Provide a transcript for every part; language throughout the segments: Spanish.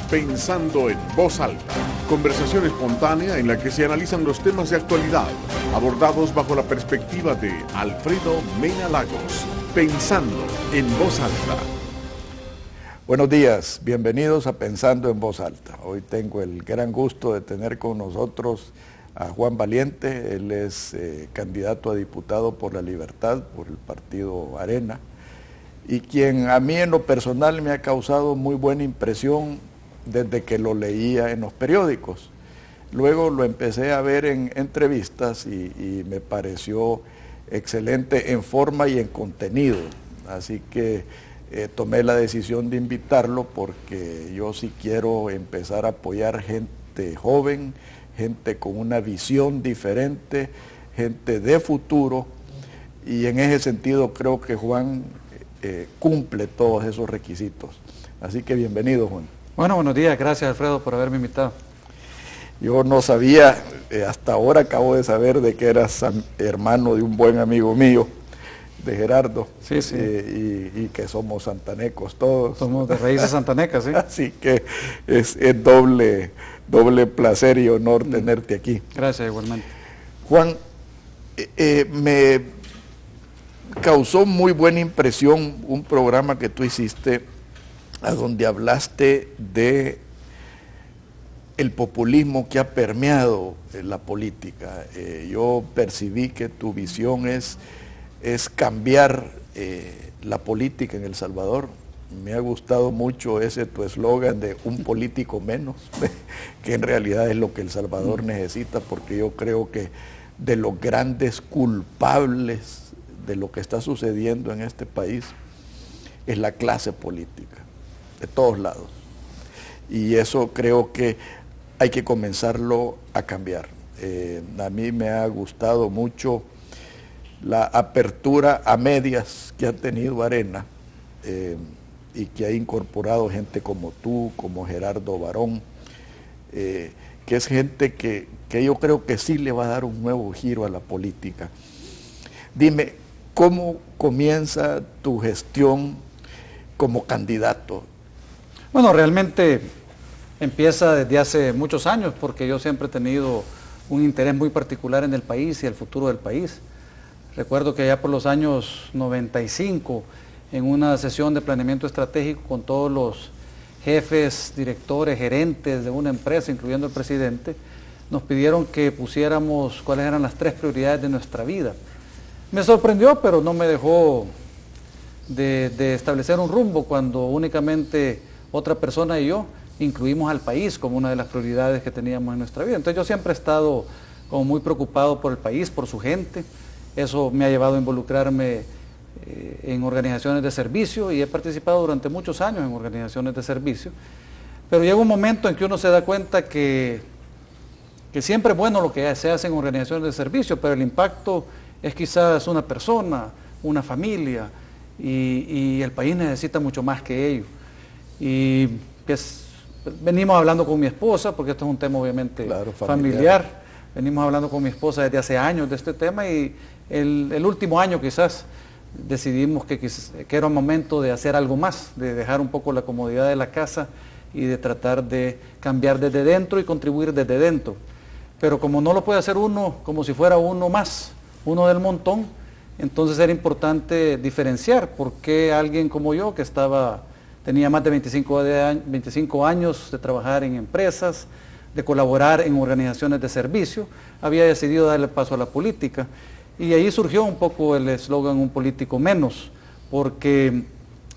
Pensando en Voz Alta, conversación espontánea en la que se analizan los temas de actualidad, abordados bajo la perspectiva de Alfredo Mena Lagos. Pensando en Voz Alta. Buenos días, bienvenidos a Pensando en Voz Alta. Hoy tengo el gran gusto de tener con nosotros a Juan Valiente. Él es candidato a diputado por la Libertad, por el partido Arena, y quien a mí en lo personal me ha causado muy buena impresión desde que lo leía en los periódicos. Luego lo empecé a ver en entrevistas y me pareció excelente en forma y en contenido. Así que tomé la decisión de invitarlo porque yo sí quiero empezar a apoyar gente joven, gente con una visión diferente, gente de futuro, y en ese sentido creo que Juan cumple todos esos requisitos. Así que bienvenido, Juan. Bueno, buenos días, gracias Alfredo por haberme invitado. Yo no sabía, hasta ahora acabo de saber de que eras hermano de un buen amigo mío, de Gerardo, sí. Y que somos santanecos todos. Somos de raíces santanecas, sí. Así que es doble placer y honor tenerte aquí. Gracias, igualmente. Juan, me causó muy buena impresión un programa que tú hiciste a donde hablaste de el populismo que ha permeado la política. Yo percibí que tu visión es cambiar la política en El Salvador. Me ha gustado mucho ese tu eslogan de un político menos, que en realidad es lo que El Salvador necesita, porque yo creo que de los grandes culpables de lo que está sucediendo en este país es la clase política, de todos lados. Y eso creo que hay que comenzarlo a cambiar. A mí me ha gustado mucho la apertura a medias que ha tenido Arena y que ha incorporado gente como tú, como Gerardo Barón, que es gente que yo creo que sí le va a dar un nuevo giro a la política. Dime, ¿cómo comienza tu gestión como candidato? Bueno, realmente empieza desde hace muchos años, porque yo siempre he tenido un interés muy particular en el país y el futuro del país. Recuerdo que ya por los años 95, en una sesión de planeamiento estratégico con todos los jefes, directores, gerentes de una empresa, incluyendo el presidente, nos pidieron que pusiéramos cuáles eran las 3 prioridades de nuestra vida. Me sorprendió, pero no me dejó de establecer un rumbo cuando únicamente otra persona y yo incluimos al país como una de las prioridades que teníamos en nuestra vida. Entonces yo siempre he estado como muy preocupado por el país, por su gente. Eso me ha llevado a involucrarme en organizaciones de servicio y he participado durante muchos años en organizaciones de servicio. Pero llega un momento en que uno se da cuenta que siempre es bueno lo que se hace en organizaciones de servicio, pero el impacto es quizás una persona, una familia, y el país necesita mucho más que ello. Y pues, venimos hablando con mi esposa, porque esto es un tema obviamente familiar. Venimos hablando con mi esposa desde hace años de este tema y el último año quizás decidimos que era un momento de hacer algo más, de dejar un poco la comodidad de la casa y de tratar de cambiar desde dentro y contribuir desde dentro. Pero como no lo puede hacer uno como si fuera uno más, uno del montón, entonces era importante diferenciar por qué alguien como yo, que tenía más de 25 años de trabajar en empresas, de colaborar en organizaciones de servicio, había decidido darle paso a la política. Y ahí surgió un poco el eslogan un político menos, porque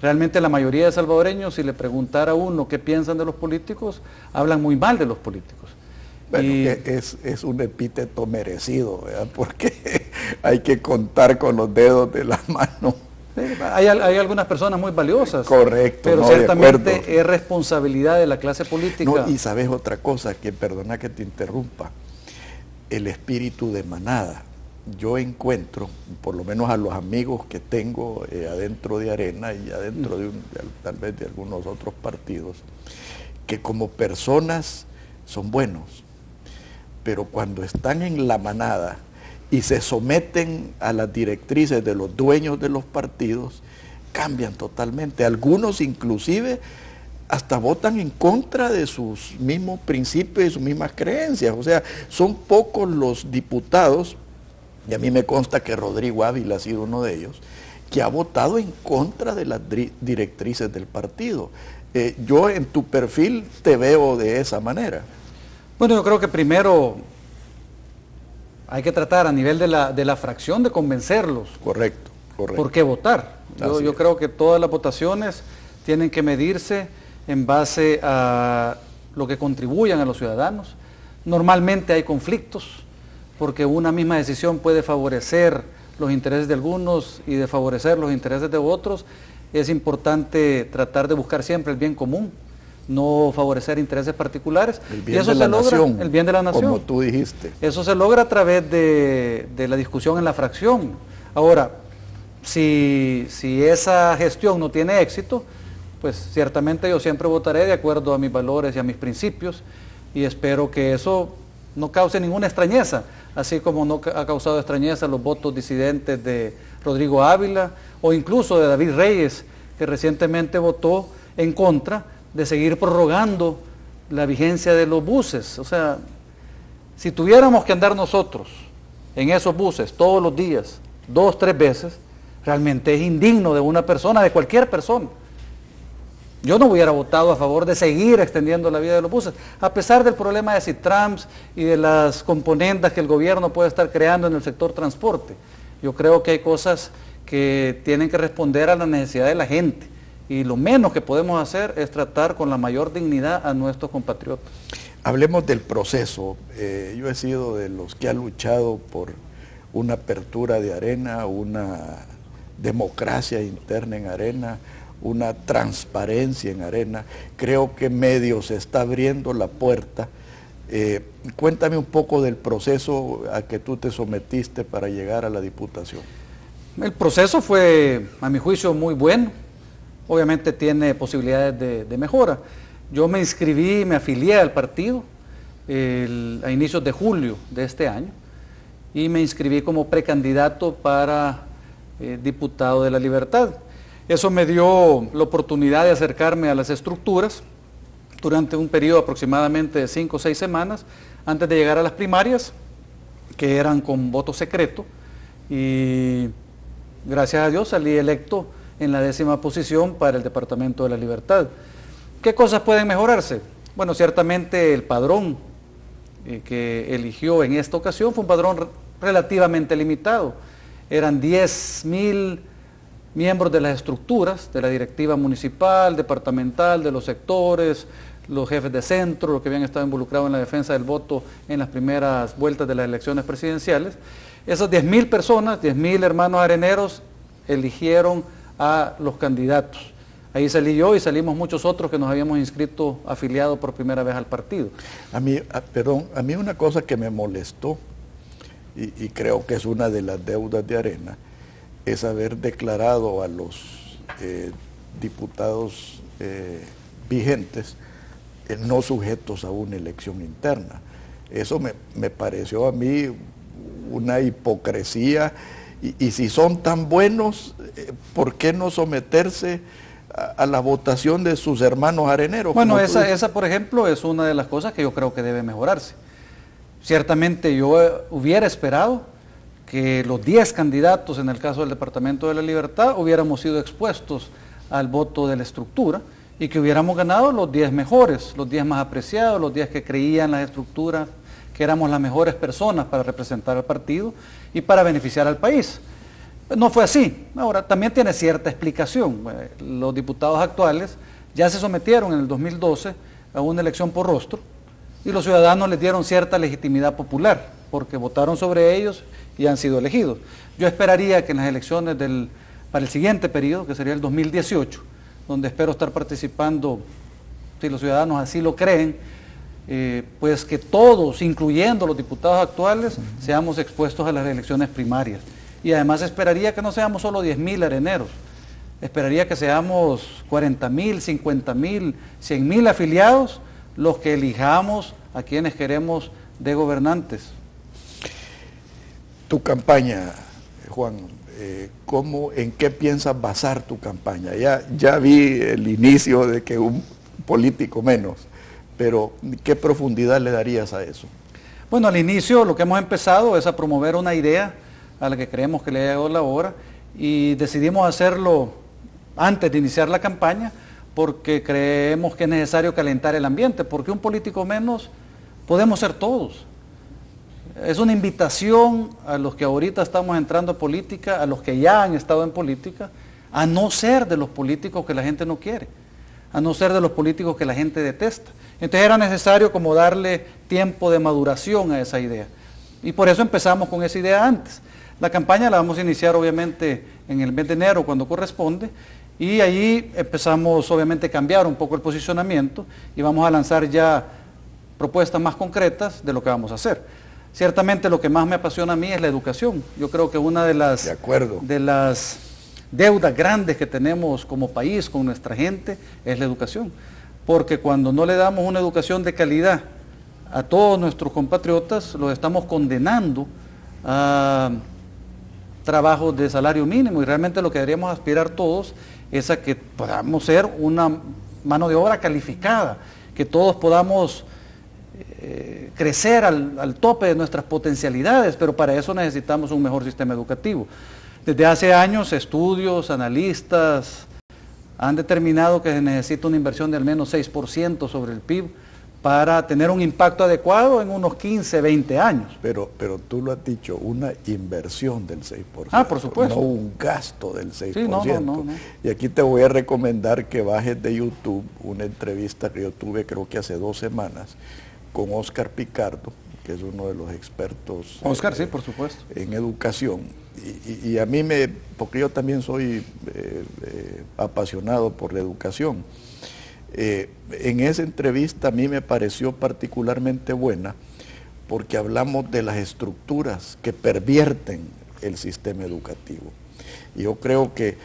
realmente la mayoría de salvadoreños, si le preguntara a uno qué piensan de los políticos, hablan muy mal de los políticos. Bueno, es un epíteto merecido, ¿verdad? Porque hay que contar con los dedos de la mano. Hay algunas personas muy valiosas. Correcto. Pero no, ciertamente es responsabilidad de la clase política. No, y sabes otra cosa, que perdona que te interrumpa, el espíritu de manada. Yo encuentro, por lo menos a los amigos que tengo adentro de Arena y adentro tal vez de algunos otros partidos, que como personas son buenos, pero cuando están en la manada y se someten a las directrices de los dueños de los partidos, cambian totalmente. Algunos inclusive hasta votan en contra de sus mismos principios y sus mismas creencias. O sea, son pocos los diputados, y a mí me consta que Rodrigo Ávila ha sido uno de ellos, que ha votado en contra de las directrices del partido. Yo en tu perfil te veo de esa manera. Bueno, yo creo que primero hay que tratar a nivel de la fracción de convencerlos. Correcto. ¿Por qué votar? Yo creo que todas las votaciones tienen que medirse en base a lo que contribuyan a los ciudadanos. Normalmente hay conflictos, porque una misma decisión puede favorecer los intereses de algunos y desfavorecer los intereses de otros. Es importante tratar de buscar siempre el bien común, no favorecer intereses particulares. El bien de la nación, el bien de la nación, como tú dijiste. Eso se logra a través de la discusión en la fracción. Ahora, si esa gestión no tiene éxito, pues ciertamente yo siempre votaré de acuerdo a mis valores y a mis principios, y espero que eso no cause ninguna extrañeza, así como no ha causado extrañeza los votos disidentes de Rodrigo Ávila o incluso de David Reyes, que recientemente votó en contra de seguir prorrogando la vigencia de los buses. O sea, si tuviéramos que andar nosotros en esos buses todos los días, 2, 3 veces, realmente es indigno de una persona, de cualquier persona. Yo no hubiera votado a favor de seguir extendiendo la vida de los buses, a pesar del problema de Citrams y de las componentes que el gobierno puede estar creando en el sector transporte. Yo creo que hay cosas que tienen que responder a la necesidad de la gente, y lo menos que podemos hacer es tratar con la mayor dignidad a nuestros compatriotas. Hablemos del proceso. Yo he sido de los que ha luchado por una apertura de Arena, una democracia interna en Arena, una transparencia en Arena. Creo que medio se está abriendo la puerta. Cuéntame un poco del proceso a que tú te sometiste para llegar a la Diputación. El proceso fue, a mi juicio, muy bueno. Obviamente tiene posibilidades de mejora. Yo me inscribí, me afilié al partido a inicios de julio de este año, y me inscribí como precandidato para diputado de La Libertad. Eso me dio la oportunidad de acercarme a las estructuras durante un periodo aproximadamente de 5 o 6 semanas antes de llegar a las primarias, que eran con voto secreto, y gracias a Dios salí electo en la 10ª posición para el Departamento de La Libertad. ¿Qué cosas pueden mejorarse? Bueno, ciertamente el padrón que eligió en esta ocasión fue un padrón relativamente limitado. Eran 10.000 miembros de las estructuras, de la directiva municipal, departamental, de los sectores, los jefes de centro, los que habían estado involucrados en la defensa del voto en las primeras vueltas de las elecciones presidenciales. Esas 10.000 personas, 10.000 hermanos areneros, eligieron a los candidatos. Ahí salí yo y salimos muchos otros que nos habíamos inscrito afiliados por primera vez al partido. A mí una cosa que me molestó, y creo que es una de las deudas de Arena, es haber declarado a los diputados vigentes no sujetos a una elección interna. Eso me pareció a mí una hipocresía, y si son tan buenos, ¿por qué no someterse a la votación de sus hermanos areneros? Bueno, esa, por ejemplo, es una de las cosas que yo creo que debe mejorarse. Ciertamente yo hubiera esperado que los 10 candidatos, en el caso del Departamento de La Libertad, hubiéramos sido expuestos al voto de la estructura y que hubiéramos ganado los 10 mejores, los 10 más apreciados, los 10 que creían las estructuras, que éramos las mejores personas para representar al partido y para beneficiar al país. No fue así. Ahora, también tiene cierta explicación. Los diputados actuales ya se sometieron en el 2012 a una elección por rostro, y los ciudadanos les dieron cierta legitimidad popular, porque votaron sobre ellos y han sido elegidos. Yo esperaría que en las elecciones para el siguiente periodo, que sería el 2018, donde espero estar participando, si los ciudadanos así lo creen, pues que todos, incluyendo los diputados actuales, seamos expuestos a las elecciones primarias. Y además esperaría que no seamos solo 10.000 areneros, esperaría que seamos 40.000, 50.000, 100.000 afiliados los que elijamos a quienes queremos de gobernantes. Tu campaña, Juan, ¿en qué piensas basar tu campaña? Ya vi el inicio de que un político menos. Pero, ¿qué profundidad le darías a eso? Bueno, al inicio lo que hemos empezado es a promover una idea a la que creemos que le ha llegado la hora y decidimos hacerlo antes de iniciar la campaña porque creemos que es necesario calentar el ambiente, porque un político menos podemos ser todos. Es una invitación a los que ahorita estamos entrando a política, a los que ya han estado en política, a no ser de los políticos que la gente no quiere, a no ser de los políticos que la gente detesta. Entonces era necesario como darle tiempo de maduración a esa idea. Y por eso empezamos con esa idea antes. La campaña la vamos a iniciar obviamente en el mes de enero cuando corresponde y ahí empezamos obviamente a cambiar un poco el posicionamiento y vamos a lanzar ya propuestas más concretas de lo que vamos a hacer. Ciertamente lo que más me apasiona a mí es la educación. Yo creo que una de las deudas grandes que tenemos como país con nuestra gente es la educación. Porque cuando no le damos una educación de calidad a todos nuestros compatriotas, los estamos condenando a trabajos de salario mínimo y realmente lo que deberíamos aspirar todos es a que podamos ser una mano de obra calificada, que todos podamos crecer al tope de nuestras potencialidades, pero para eso necesitamos un mejor sistema educativo. Desde hace años, estudios, analistas han determinado que se necesita una inversión de al menos 6% sobre el PIB para tener un impacto adecuado en unos 15, 20 años. Pero tú lo has dicho, una inversión del 6%. Ah, por supuesto. No un gasto del 6%. Sí, no. Y aquí te voy a recomendar que bajes de YouTube una entrevista que yo tuve creo que hace 2 semanas con Oscar Picardo, que es uno de los expertos Oscar, sí, por supuesto, en educación. Y a mí porque yo también soy apasionado por la educación. En esa entrevista a mí me pareció particularmente buena porque hablamos de las estructuras que pervierten el sistema educativo. Y yo creo que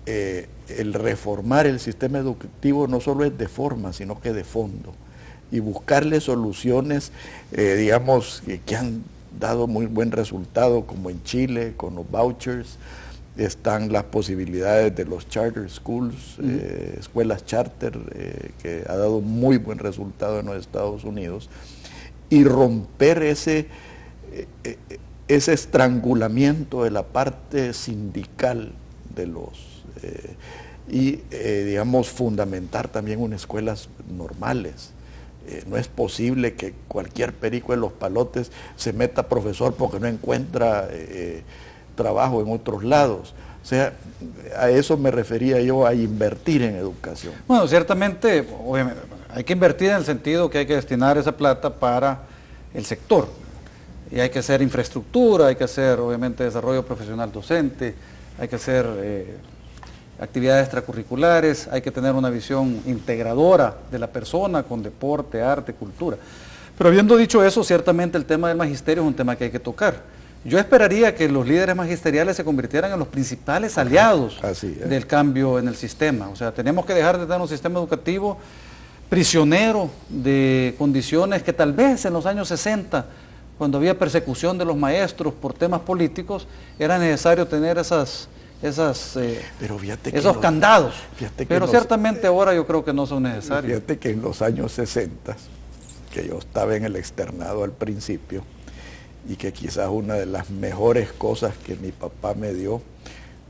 el reformar el sistema educativo no solo es de forma, sino que de fondo. Y buscarle soluciones, digamos, que han dado muy buen resultado, como en Chile, con los vouchers. Están las posibilidades de los charter schools, escuelas charter, que ha dado muy buen resultado en los Estados Unidos, y romper ese estrangulamiento de la parte sindical de los, digamos, fundamentar también unas escuelas normales. No es posible que cualquier perico de los palotes se meta profesor porque no encuentra trabajo en otros lados. O sea, a eso me refería yo, a invertir en educación. Bueno, ciertamente, obviamente, hay que invertir en el sentido que hay que destinar esa plata para el sector. Y hay que hacer infraestructura, hay que hacer, obviamente, desarrollo profesional docente, hay que hacer actividades extracurriculares, hay que tener una visión integradora de la persona con deporte, arte, cultura. Pero habiendo dicho eso, ciertamente el tema del magisterio es un tema que hay que tocar. Yo esperaría que los líderes magisteriales se convirtieran en los principales aliados del cambio en el sistema. O sea, tenemos que dejar de tener un sistema educativo prisionero de condiciones que tal vez en los años 60, cuando había persecución de los maestros por temas políticos, era necesario tener esos candados. Pero ciertamente ahora yo creo que no son necesarios. Fíjate que en los años 60, que yo estaba en el externado al principio, y que quizás una de las mejores cosas que mi papá me dio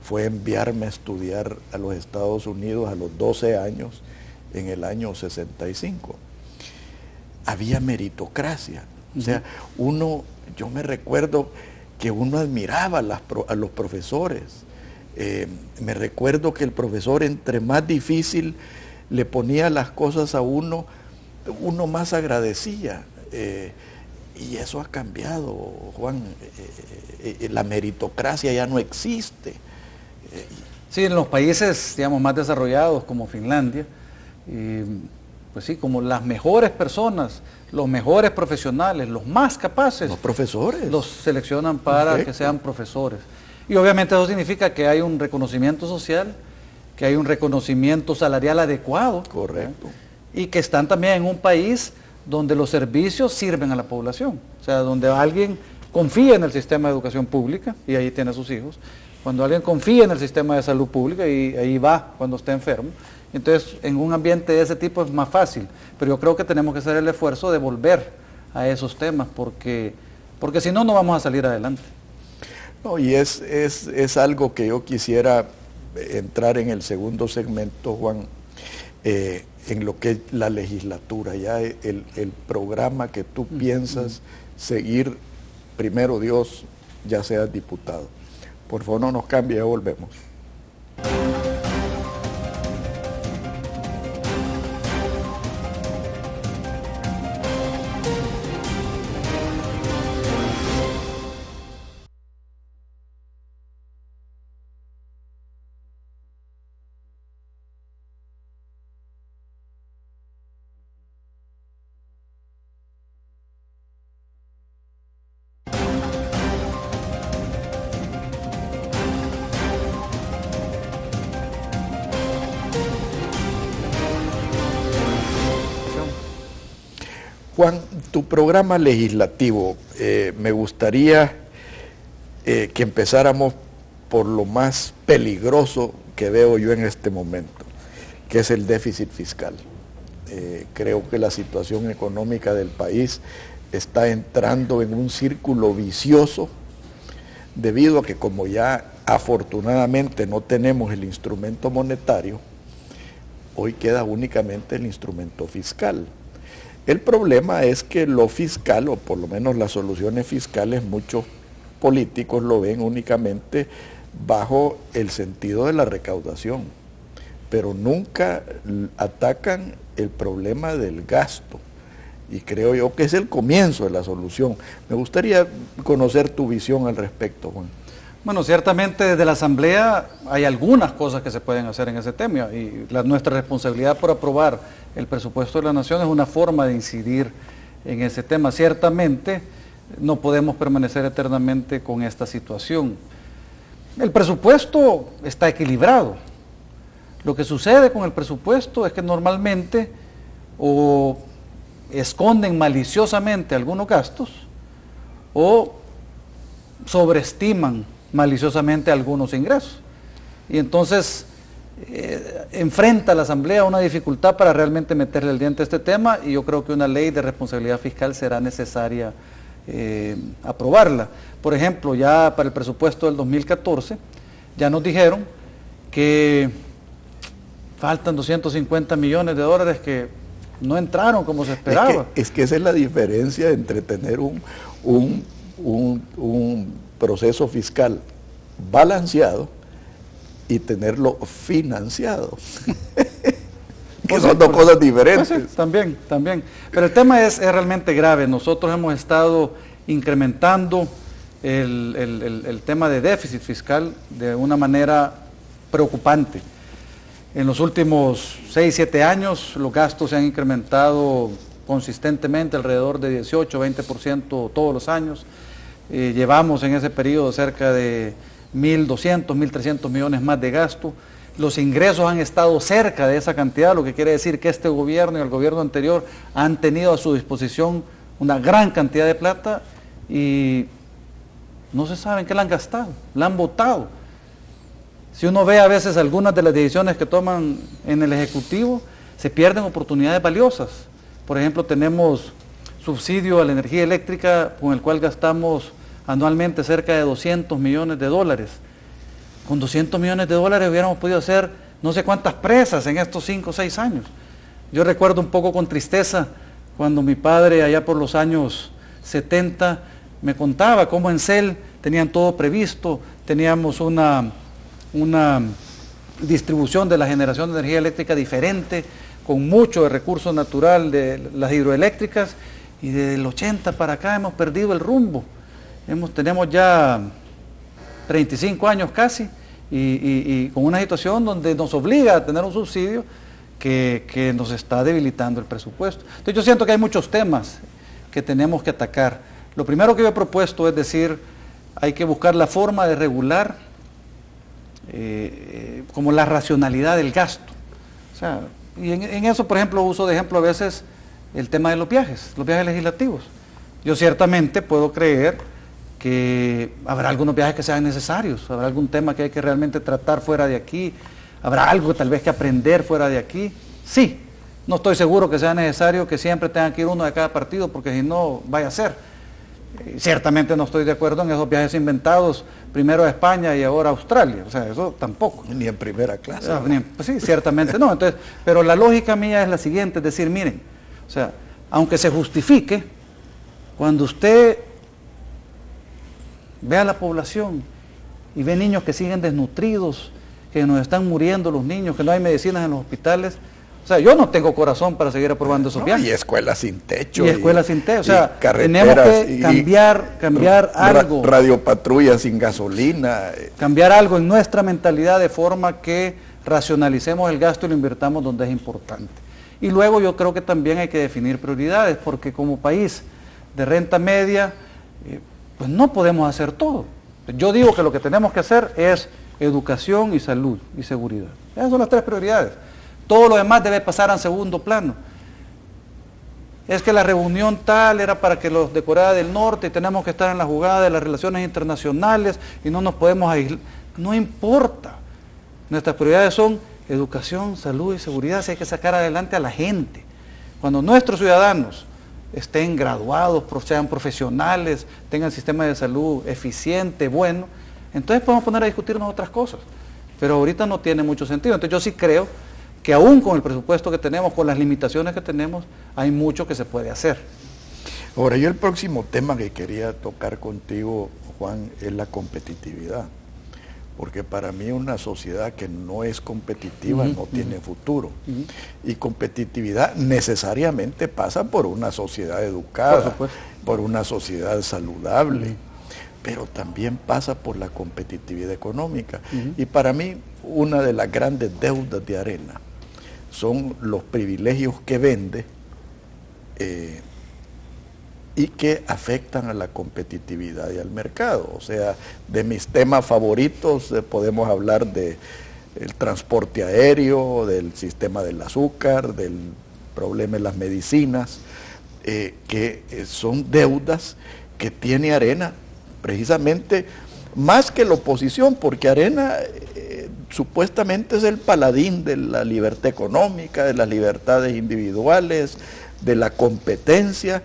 fue enviarme a estudiar a los Estados Unidos a los 12 años, en el año 65. Había meritocracia. O sea, yo me recuerdo que uno admiraba a los profesores. Me recuerdo que el profesor, entre más difícil le ponía las cosas a uno más agradecía. Y eso ha cambiado, Juan. La meritocracia ya no existe. Sí, en los países, digamos, más desarrollados como Finlandia, pues sí, como las mejores personas, los mejores profesionales, los más capaces, los profesores, los seleccionan para que sean profesores. Y obviamente eso significa que hay un reconocimiento social, que hay un reconocimiento salarial adecuado. Correcto. Y que están también en un país donde los servicios sirven a la población. O sea, donde alguien confía en el sistema de educación pública, y ahí tiene a sus hijos, cuando alguien confía en el sistema de salud pública, y ahí va cuando está enfermo, Entonces, en un ambiente de ese tipo es más fácil, pero yo creo que tenemos que hacer el esfuerzo de volver a esos temas, porque si no, no vamos a salir adelante. No, y es algo que yo quisiera entrar en el segundo segmento, Juan, en lo que es la legislatura, ya el programa que tú piensas seguir, primero Dios, ya seas diputado. Por favor, no nos cambie, ya volvemos. Juan, tu programa legislativo, me gustaría que empezáramos por lo más peligroso que veo yo en este momento, que es el déficit fiscal. Creo que la situación económica del país está entrando en un círculo vicioso debido a que, como ya afortunadamente no tenemos el instrumento monetario, hoy queda únicamente el instrumento fiscal. El problema es que lo fiscal, o por lo menos las soluciones fiscales, muchos políticos lo ven únicamente bajo el sentido de la recaudación, pero nunca atacan el problema del gasto. Y creo yo que es el comienzo de la solución. Me gustaría conocer tu visión al respecto, Juan. Bueno, ciertamente desde la Asamblea hay algunas cosas que se pueden hacer en ese tema y nuestra responsabilidad por aprobar el presupuesto de la Nación es una forma de incidir en ese tema. Ciertamente no podemos permanecer eternamente con esta situación. El presupuesto está equilibrado. Lo que sucede con el presupuesto es que normalmente o esconden maliciosamente algunos gastos o sobreestiman maliciosamente algunos ingresos. Y entonces enfrenta a la Asamblea una dificultad para realmente meterle el diente a este tema, y yo creo que una ley de responsabilidad fiscal será necesaria aprobarla. Por ejemplo, ya para el presupuesto del 2014, ya nos dijeron que faltan 250 millones de dólares que no entraron como se esperaba. Es que esa es la diferencia entre tener un proceso fiscal balanceado y tenerlo financiado. Que son dos cosas diferentes. Pues sí, también. Pero el tema es realmente grave. Nosotros hemos estado incrementando el tema de déficit fiscal de una manera preocupante. En los últimos 6, 7 años los gastos se han incrementado consistentemente alrededor de 18, 20% todos los años. Llevamos en ese periodo cerca de 1.200, 1.300 millones más de gasto. Los ingresos han estado cerca de esa cantidad, lo que quiere decir que este gobierno y el gobierno anterior han tenido a su disposición una gran cantidad de plata y no se sabe en qué la han gastado, la han botado. Si uno ve a veces algunas de las decisiones que toman en el Ejecutivo, se pierden oportunidades valiosas. Por ejemplo, tenemos subsidio a la energía eléctrica con el cual gastamos anualmente cerca de 200 millones de dólares. Con 200 millones de dólares hubiéramos podido hacer no sé cuántas presas en estos 5 o 6 años. Yo recuerdo un poco con tristeza cuando mi padre allá por los años 70 me contaba cómo en CEL tenían todo previsto, teníamos una distribución de la generación de energía eléctrica diferente, con mucho de recurso natural de las hidroeléctricas, y desde el 80 para acá hemos perdido el rumbo. Tenemos ya 35 años casi, y con una situación donde nos obliga a tener un subsidio que nos está debilitando el presupuesto. Entonces yo siento que hay muchos temas que tenemos que atacar. Lo primero que yo he propuesto es decir, hay que buscar la forma de regular como la racionalidad del gasto. O sea, y en eso, por ejemplo, uso de ejemplo a veces el tema de los viajes legislativos. Yo ciertamente puedo creer que habrá algunos viajes que sean necesarios, habrá algún tema que hay que realmente tratar fuera de aquí, ¿Habrá algo tal vez que aprender fuera de aquí? Sí. No estoy seguro que sea necesario que siempre tenga que ir uno de cada partido, porque si no, vaya a ser. Ciertamente no estoy de acuerdo en esos viajes inventados, primero a España y ahora a Australia, o sea, eso tampoco. Ni en primera clase. Pues sí, ciertamente no. Entonces, pero la lógica mía es la siguiente, es decir, miren, o sea, aunque se justifique, cuando usted ve a la población y ve niños que siguen desnutridos, que nos están muriendo los niños, que no hay medicinas en los hospitales, o sea, yo no tengo corazón para seguir aprobando esos viajes. Y escuelas sin techo. Y escuelas sin techo, o sea, tenemos que cambiar algo. Radiopatrullas sin gasolina. Cambiar algo en nuestra mentalidad de forma que racionalicemos el gasto y lo invirtamos donde es importante. Y luego yo creo que también hay que definir prioridades, porque como país de renta media, pues no podemos hacer todo. Yo digo que lo que tenemos que hacer es educación y salud y seguridad. Esas son las 3 prioridades. Todo lo demás debe pasar a segundo plano. Es que la reunión tal era para que los de Corea del Norte y tenemos que estar en la jugada de las relaciones internacionales y no nos podemos aislar. No importa. Nuestras prioridades son educación, salud y seguridad. Si hay que sacar adelante a la gente. Cuando nuestros ciudadanos estén graduados, sean profesionales, tengan sistema de salud eficiente, bueno, entonces podemos poner a discutirnos otras cosas. Pero ahorita no tiene mucho sentido. Entonces yo sí creo que aún con el presupuesto que tenemos, con las limitaciones que tenemos, hay mucho que se puede hacer. Ahora, yo el próximo tema que quería tocar contigo, Juan, es la competitividad. Porque para mí una sociedad que no es competitiva no tiene futuro. Y competitividad necesariamente pasa por una sociedad educada, por una sociedad saludable, pero también pasa por la competitividad económica. Y para mí una de las grandes deudas de Arena son los privilegios que vende y que afectan a la competitividad y al mercado. O sea, de mis temas favoritos podemos hablar del transporte aéreo, del sistema del azúcar, del problema de las medicinas, que son deudas que tiene Arena, precisamente más que la oposición, porque Arena supuestamente es el paladín de la libertad económica, de las libertades individuales, de la competencia,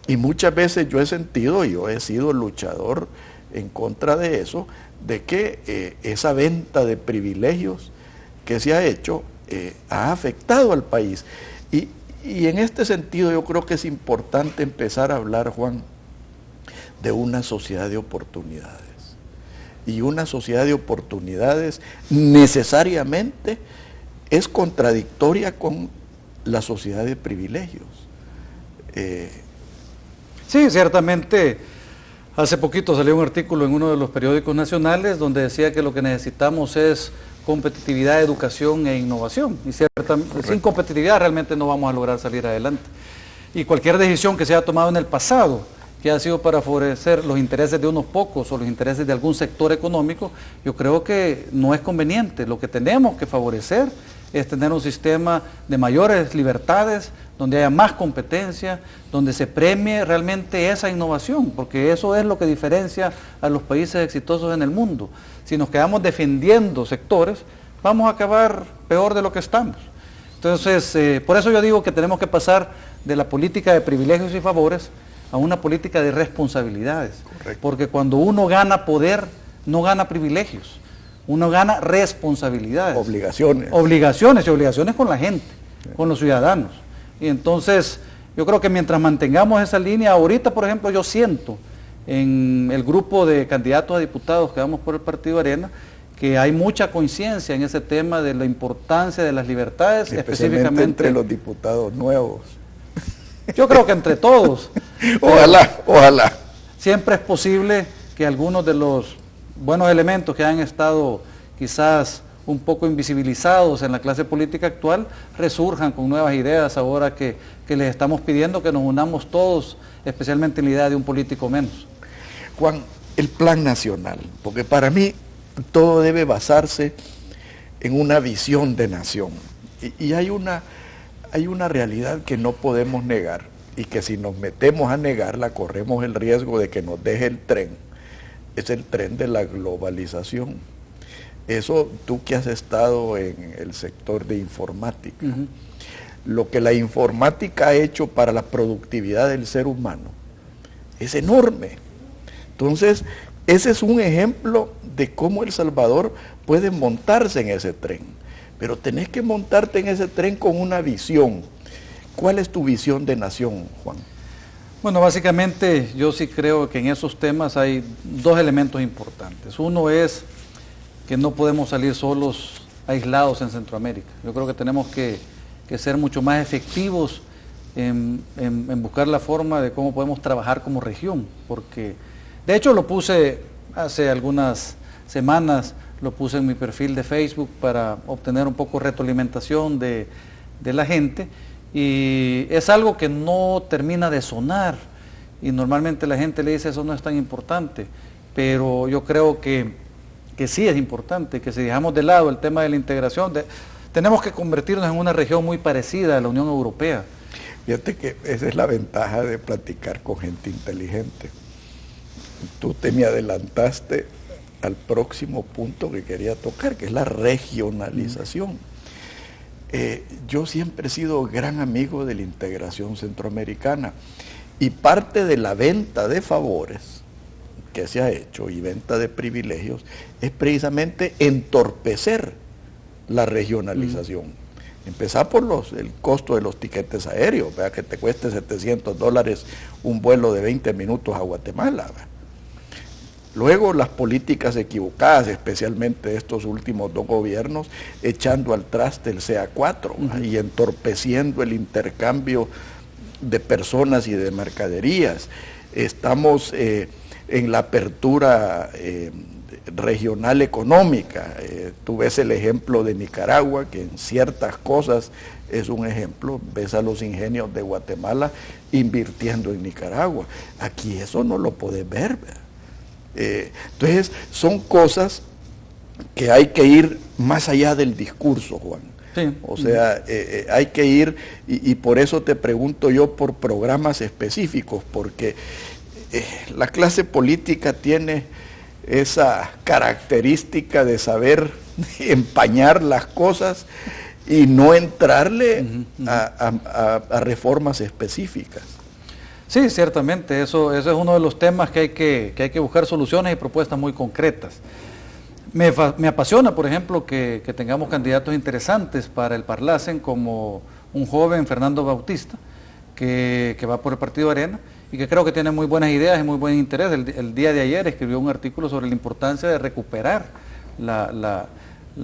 y muchas veces yo he sentido, yo he sido luchador en contra de eso, de que esa venta de privilegios que se ha hecho ha afectado al país. Y en este sentido yo creo que es importante empezar a hablar, Juan, de una sociedad de oportunidades. Y una sociedad de oportunidades necesariamente es contradictoria con la sociedad de privilegios. Sí, ciertamente. Hace poquito salió un artículo en uno de los periódicos nacionales donde decía que lo que necesitamos es competitividad, educación e innovación. Y sin competitividad realmente no vamos a lograr salir adelante. Y cualquier decisión que se haya tomado en el pasado, que ha sido para favorecer los intereses de unos pocos o los intereses de algún sector económico, yo creo que no es conveniente. Lo que tenemos que favorecer es tener un sistema de mayores libertades, donde haya más competencia, donde se premie realmente esa innovación, porque eso es lo que diferencia a los países exitosos en el mundo. Si nos quedamos defendiendo sectores, vamos a acabar peor de lo que estamos. Entonces, por eso yo digo que tenemos que pasar de la política de privilegios y favores a una política de responsabilidades. Correcto. Porque cuando uno gana poder, no gana privilegios, uno gana responsabilidades. Obligaciones. Obligaciones, y obligaciones con la gente, con los ciudadanos. Y entonces, yo creo que mientras mantengamos esa línea, ahorita, por ejemplo, yo siento en el grupo de candidatos a diputados que vamos por el Partido Arena, que hay mucha conciencia en ese tema de la importancia de las libertades, específicamente entre los diputados nuevos. Yo creo que entre todos. Ojalá. Siempre es posible que algunos de los buenos elementos que han estado quizás un poco invisibilizados en la clase política actual resurjan con nuevas ideas ahora que les estamos pidiendo que nos unamos todos, especialmente en la idea de un político menos. Juan, el plan nacional, porque para mí todo debe basarse en una visión de nación. Y hay una realidad que no podemos negar, y que si nos metemos a negarla corremos el riesgo de que nos deje el tren. Es el tren de la globalización. Eso, tú que has estado en el sector de informática, lo que la informática ha hecho para la productividad del ser humano es enorme. Entonces, ese es un ejemplo de cómo El Salvador puede montarse en ese tren. Pero tenés que montarte en ese tren con una visión. ¿Cuál es tu visión de nación, Juan? Bueno, básicamente yo sí creo que en esos temas hay dos elementos importantes. Uno es que no podemos salir solos, aislados en Centroamérica. Yo creo que tenemos que ser mucho más efectivos en buscar la forma de cómo podemos trabajar como región, porque de hecho lo puse hace algunas semanas, lo puse en mi perfil de Facebook para obtener un poco de retroalimentación de la gente, y es algo que no termina de sonar, y normalmente la gente le dice eso no es tan importante, pero yo creo que sí es importante, que si dejamos de lado el tema de la integración, tenemos que convertirnos en una región muy parecida a la Unión Europea. Fíjate que esa es la ventaja de platicar con gente inteligente. Tú te me adelantaste al próximo punto que quería tocar, que es la regionalización. Yo siempre he sido gran amigo de la integración centroamericana, y parte de la venta de favores que se ha hecho y venta de privilegios es precisamente entorpecer la regionalización. Empezar por el costo de los tiquetes aéreos, ¿verdad? Que te cueste $700 un vuelo de 20 minutos a Guatemala, ¿verdad? Luego las políticas equivocadas, especialmente estos últimos dos gobiernos, echando al traste el CA4 y entorpeciendo el intercambio de personas y de mercaderías. Estamos en la apertura regional económica. Tú ves el ejemplo de Nicaragua, que en ciertas cosas es un ejemplo. Ves a los ingenios de Guatemala invirtiendo en Nicaragua. Aquí eso no lo podés ver, ¿verdad? Entonces son cosas que hay que ir más allá del discurso, Juan. Sí. O sea, hay que ir, y por eso te pregunto yo por programas específicos, porque la clase política tiene esa característica de saber empañar las cosas y no entrarle a reformas específicas. Sí, ciertamente, eso es uno de los temas que hay que buscar soluciones y propuestas muy concretas. Me apasiona, por ejemplo, que tengamos candidatos interesantes para el Parlacen, como un joven, Fernando Bautista, que va por el Partido Arena, y que creo que tiene muy buenas ideas y muy buen interés. El día de ayer escribió un artículo sobre la importancia de recuperar la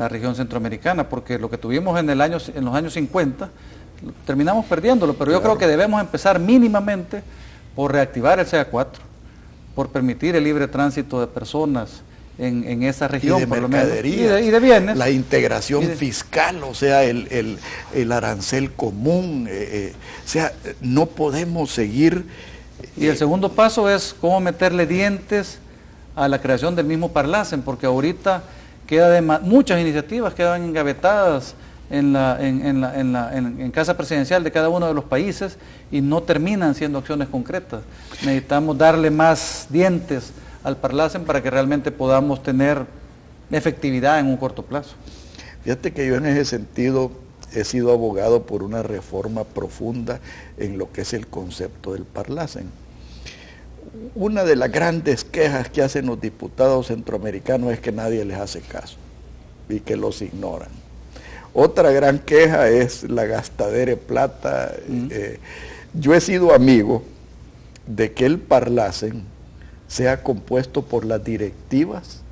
región centroamericana, porque lo que tuvimos en los años 50, terminamos perdiéndolo, pero yo creo que debemos empezar mínimamente por reactivar el CA4, por permitir el libre tránsito de personas en esa región, y de por lo menos, mercaderías, y de bienes. la integración fiscal, o sea, el arancel común, o sea, no podemos seguir. Y el segundo paso es cómo meterle dientes a la creación del mismo Parlacen, porque ahorita muchas iniciativas quedan engavetadas en casa presidencial de cada uno de los países y no terminan siendo acciones concretas. Necesitamos darle más dientes al Parlacen para que realmente podamos tener efectividad en un corto plazo. Fíjate que yo en ese sentido he sido abogado por una reforma profunda en lo que es el concepto del Parlacen. Una de las grandes quejas que hacen los diputados centroamericanos es que nadie les hace caso y que los ignoran. Otra gran queja es la gastadera de plata. Yo he sido amigo de que el Parlacen sea compuesto por las directivas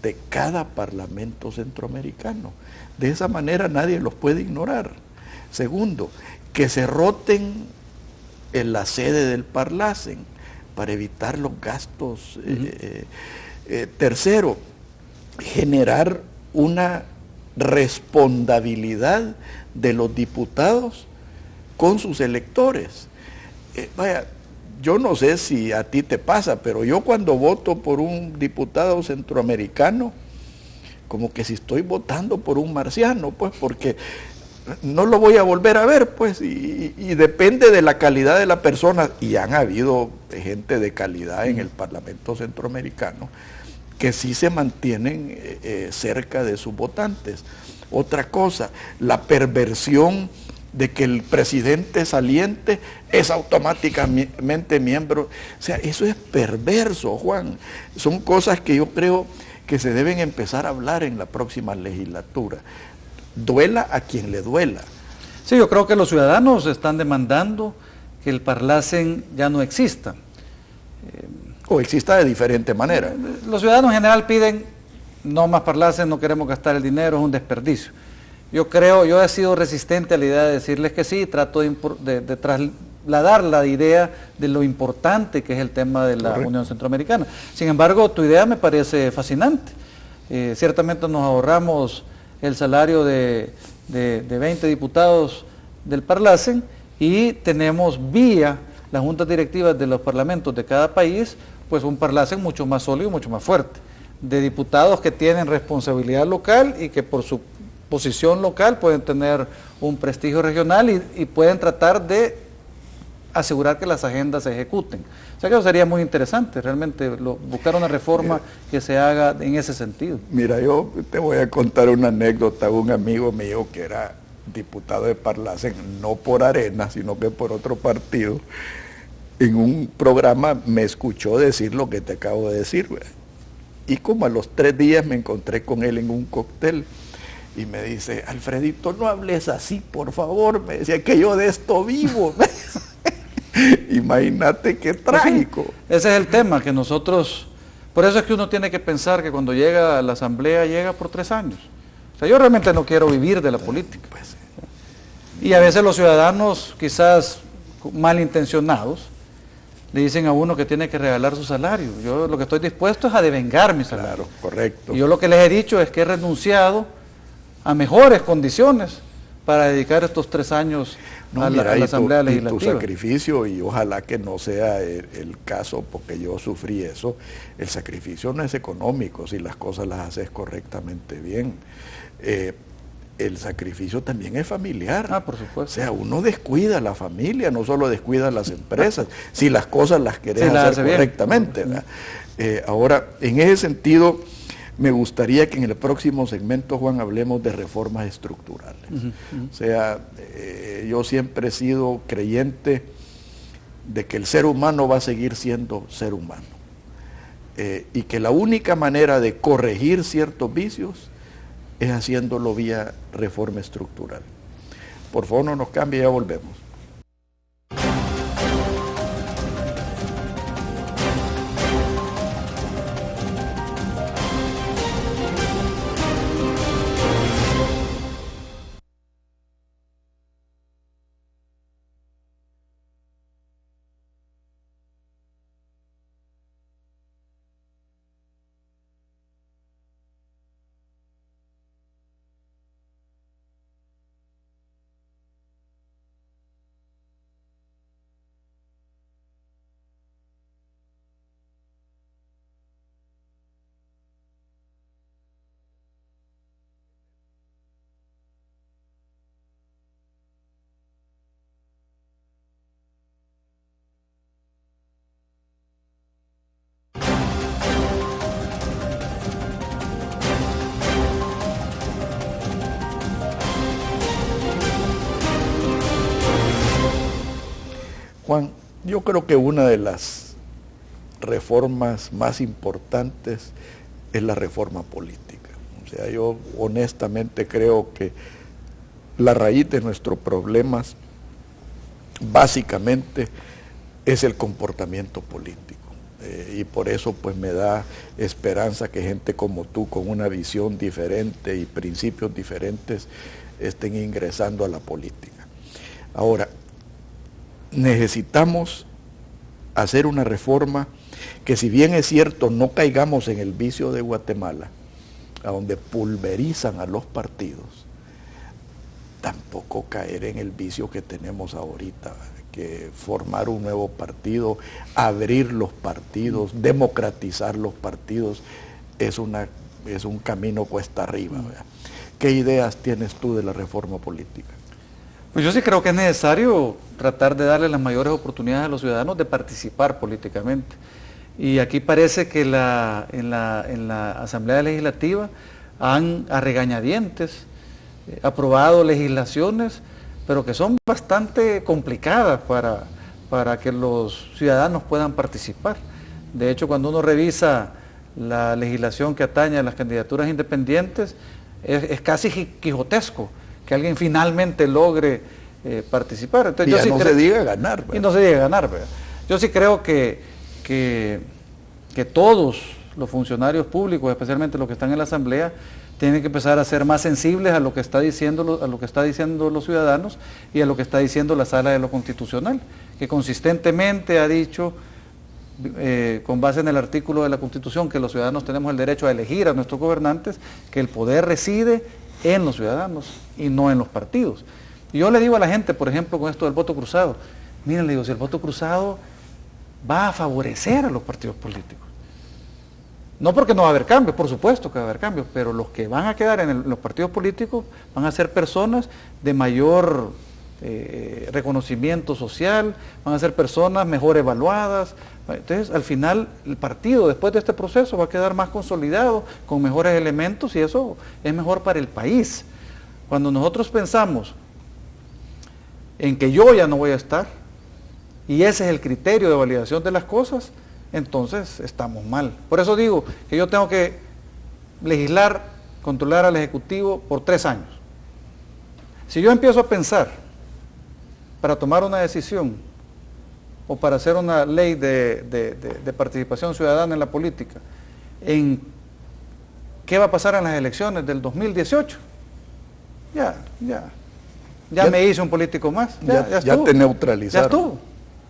de cada parlamento centroamericano. De esa manera nadie los puede ignorar. Segundo, que se roten en la sede del Parlacen para evitar los gastos. Tercero, generar una responsabilidad de los diputados con sus electores. Vaya, yo no sé si a ti te pasa, pero yo cuando voto por un diputado centroamericano, como que si estoy votando por un marciano, pues, porque no lo voy a volver a ver, pues, y depende de la calidad de la persona, y han habido gente de calidad en el Parlamento Centroamericano, que sí se mantienen cerca de sus votantes. Otra cosa, la perversión de que el presidente saliente es automáticamente miembro. O sea, eso es perverso, Juan. Son cosas que yo creo que se deben empezar a hablar en la próxima legislatura. Duela a quien le duela. Sí, yo creo que los ciudadanos están demandando que el Parlacen ya no exista. O exista de diferente manera. Los ciudadanos en general piden no más Parlacen, no queremos gastar el dinero, es un desperdicio. Yo he sido resistente a la idea de decirles que sí, trato de trasladar la idea de lo importante que es el tema de la Unión Centroamericana. Sin embargo, tu idea me parece fascinante. Ciertamente nos ahorramos el salario de 20 diputados del Parlacen y tenemos vía las juntas directivas de los parlamentos de cada país, pues un Parlacen mucho más sólido, mucho más fuerte, de diputados que tienen responsabilidad local y que por su posición local pueden tener un prestigio regional y pueden tratar de asegurar que las agendas se ejecuten. O sea que eso sería muy interesante, realmente buscar una reforma que se haga en ese sentido. Mira, yo te voy a contar una anécdota. Un amigo mío que era diputado de Parlacen, no por Arena, sino que por otro partido, en un programa me escuchó decir lo que te acabo de decir, güey. Y como a los 3 días me encontré con él en un cóctel y me dice, Alfredito, no hables así, por favor. Me decía que yo de esto vivo. Imagínate qué trágico. Pues sí, ese es el tema, que nosotros, por eso es que uno tiene que pensar que cuando llega a la asamblea llega por 3 años. O sea, yo realmente no quiero vivir de la política. Pues, y a veces los ciudadanos, quizás malintencionados, le dicen a uno que tiene que regalar su salario. Yo lo que estoy dispuesto es a devengar mi salario. Claro, correcto. Y yo lo que les he dicho es que he renunciado a mejores condiciones para dedicar estos 3 años a la Asamblea Legislativa. Y tu sacrificio, y ojalá que no sea el caso, porque yo sufrí eso, el sacrificio no es económico si las cosas las haces correctamente bien. El sacrificio también es familiar. Ah, por supuesto. O sea, uno descuida a la familia, no solo descuida a las empresas, si las cosas las querés hacer correctamente. Ahora, en ese sentido, me gustaría que en el próximo segmento, Juan, hablemos de reformas estructurales. O sea, yo siempre he sido creyente de que el ser humano va a seguir siendo ser humano. Y que la única manera de corregir ciertos vicios es haciéndolo vía reforma estructural. Por favor, no nos cambie, ya volvemos. Juan, yo creo que una de las reformas más importantes es la reforma política. O sea, yo honestamente creo que la raíz de nuestros problemas básicamente es el comportamiento político. Y por eso pues me da esperanza que gente como tú, con una visión diferente y principios diferentes, estén ingresando a la política. Ahora, necesitamos hacer una reforma que, si bien es cierto, no caigamos en el vicio de Guatemala, a donde pulverizan a los partidos, tampoco caer en el vicio que tenemos ahorita, que formar un nuevo partido, abrir los partidos, democratizar los partidos, es un camino cuesta arriba, ¿verdad? ¿Qué ideas tienes tú de la reforma política? Pues yo sí creo que es necesario tratar de darle las mayores oportunidades a los ciudadanos de participar políticamente. Y aquí parece que en la Asamblea Legislativa han a regañadientes aprobado legislaciones, pero que son bastante complicadas para que los ciudadanos puedan participar. De hecho, cuando uno revisa la legislación que atañe a las candidaturas independientes, es casi quijotesco que alguien finalmente logre participar. Entonces, y ya no se diga ganar. ¿verdad? Y no se diga ganar, ¿verdad? Yo sí creo que todos los funcionarios públicos, especialmente los que están en la Asamblea, tienen que empezar a ser más sensibles a lo que está diciendo los ciudadanos y a lo que está diciendo la Sala de lo Constitucional, que consistentemente ha dicho, con base en el artículo de la Constitución, que los ciudadanos tenemos el derecho a elegir a nuestros gobernantes, que el poder reside en los ciudadanos y no en los partidos. Y yo le digo a la gente, por ejemplo, con esto del voto cruzado, miren, le digo, si el voto cruzado va a favorecer a los partidos políticos. No porque no va a haber cambios, por supuesto que va a haber cambios, pero los que van a quedar en los partidos políticos van a ser personas de mayor reconocimiento social, van a ser personas mejor evaluadas. Entonces, al final, el partido, después de este proceso, va a quedar más consolidado, con mejores elementos, y eso es mejor para el país. Cuando nosotros pensamos en que yo ya no voy a estar, y ese es el criterio de validación de las cosas, entonces estamos mal. Por eso digo que yo tengo que legislar, controlar al Ejecutivo por 3 años. Si yo empiezo a pensar para tomar una decisión o para hacer una ley de participación ciudadana en la política, en qué va a pasar en las elecciones del 2018, ya me hice un político más, ya te neutralizaron. Ya estuvo,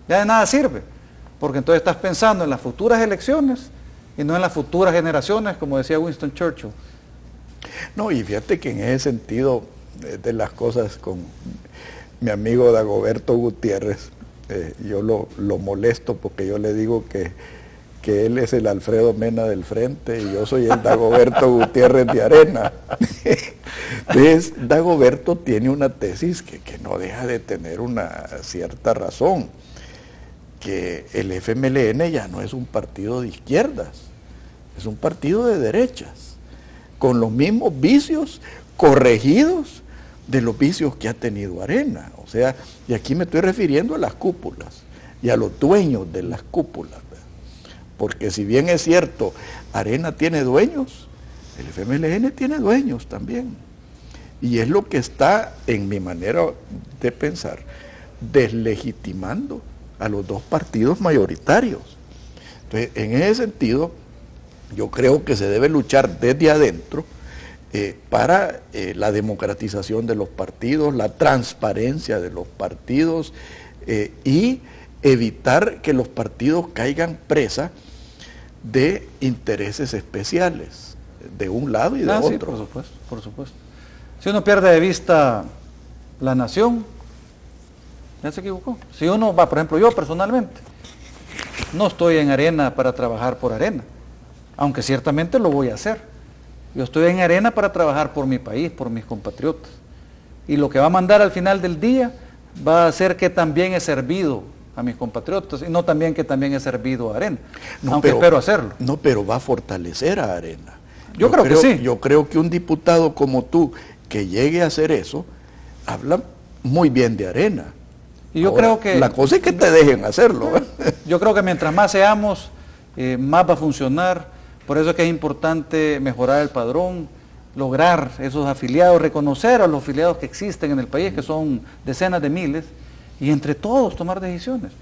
ya de nada sirve. Porque entonces estás pensando en las futuras elecciones y no en las futuras generaciones, como decía Winston Churchill. No, y fíjate que en ese sentido de las cosas, con mi amigo Dagoberto Gutiérrez, yo lo molesto porque yo le digo que él es el Alfredo Mena del frente y yo soy el Dagoberto Gutiérrez de Arena. Entonces, Dagoberto tiene una tesis que no deja de tener una cierta razón, que el FMLN ya no es un partido de izquierdas, es un partido de derechas, con los mismos vicios corregidos de los vicios que ha tenido Arena. O sea, y aquí me estoy refiriendo a las cúpulas y a los dueños de las cúpulas, ¿verdad? Porque si bien es cierto, Arena tiene dueños, el FMLN tiene dueños también. Y es lo que está, en mi manera de pensar, deslegitimando a los dos partidos mayoritarios. Entonces, en ese sentido, yo creo que se debe luchar desde adentro para la democratización de los partidos, la transparencia de los partidos y evitar que los partidos caigan presa de intereses especiales, de un lado y de otro. Sí, por supuesto, por supuesto. Si uno pierde de vista la nación, ya se equivocó. Si uno va, por ejemplo, yo personalmente, no estoy en Arena para trabajar por Arena, aunque ciertamente lo voy a hacer. Yo estoy en Arena para trabajar por mi país, por mis compatriotas. Y lo que va a mandar al final del día va a ser que también he servido a mis compatriotas y no también que también he servido a Arena, aunque espero hacerlo. No, pero va a fortalecer a Arena. Yo creo que sí. Yo creo que un diputado como tú, que llegue a hacer eso, habla muy bien de Arena. Y yo creo que... La cosa es que te dejen hacerlo. Yo creo que mientras más seamos, más va a funcionar. Por eso es que es importante mejorar el padrón, lograr esos afiliados, reconocer a los afiliados que existen en el país, que son decenas de miles, y entre todos tomar decisiones.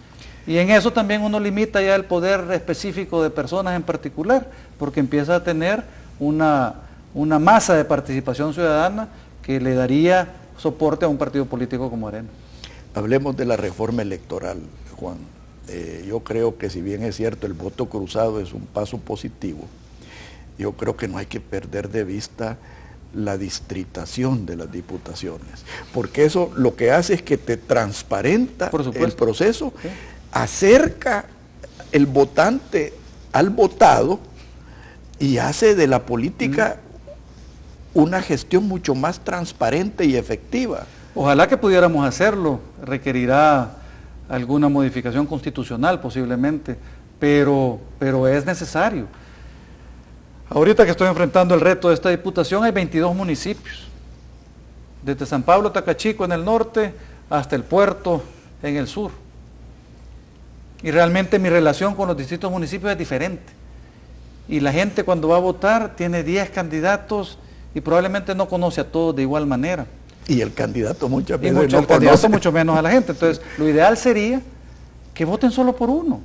Y en eso también uno limita ya el poder específico de personas en particular, porque empieza a tener una masa de participación ciudadana que le daría soporte a un partido político como Arena. Hablemos de la reforma electoral, Juan. Yo creo que si bien es cierto el voto cruzado es un paso positivo, yo creo que no hay que perder de vista la distritación de las diputaciones, porque eso lo que hace es que te transparenta el proceso, sí. Acerca el votante al votado y hace de la política una gestión mucho más transparente y efectiva. Ojalá que pudiéramos hacerlo, requerirá alguna modificación constitucional posiblemente pero es necesario. Ahorita que estoy enfrentando el reto de esta diputación, hay 22 municipios, desde San Pablo Tacachico en el norte hasta el puerto en el sur. Y realmente mi relación con los distintos municipios es diferente. Y la gente cuando va a votar tiene 10 candidatos y probablemente no conoce a todos de igual manera. Y el candidato muchas veces el no candidato conoce. mucho menos a la gente. Entonces, lo ideal sería que voten solo por uno.